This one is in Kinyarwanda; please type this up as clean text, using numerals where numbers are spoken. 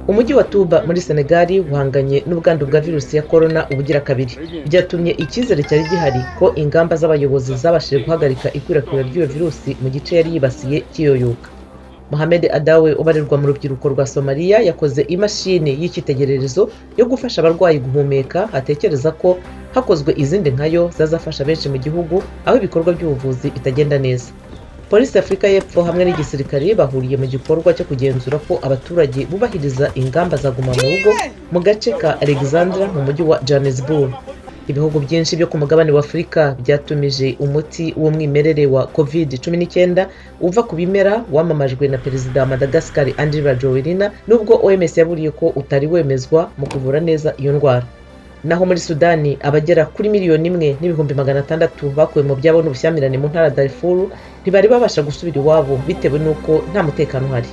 umujyi wa Touba muri Senegal uhanganye n'ubwandu bwa virusi ya corona ubugira kabiri, byatumye icyizere cyari gihari ko ingamba z'abayobozi zabashije guhagarika ikwirakwira ry'iyo virusi mu gice yari yibasiye kiyoyoka. Mohamed Adawe ubarirwa mu rubyiruko rwa Somalia yakoze imashini y'icyitegererezo yo gufasha abarwayi guhumeka, atekereza ko hakozwe izindi nkayo zazafasha benshi mu gihugu aho ibikorwa by'ubuvuzi bitagenda neza. Polisi y'Afurika y'Epfo hamwe n'igisirikare bahuriye mu gikorwa cyo kugenzura ko abaturage bubahiriza ingamba za guma mu rugo mu gace ka Alexandria mu mujyi wa Johannesburg. Ibihugu byinshi byo ku mugabane wa Afurika byatumije umuti w'umwimerere wa COVID-19 uva ku bimera wamamajwe na perezida wa Madagascar Andry Rajoelina, nubwo OMS yaburiye ko utari wemezwa mu kuvura neza iyo ndwara. Naho muri Sudani abagera kuri 1,600,000 bakuwe mu byabo n'ubushyamirane mu ntara Darfur ntibari babasha gusubira iwabo bitewe n'uko nta mutekano uhari.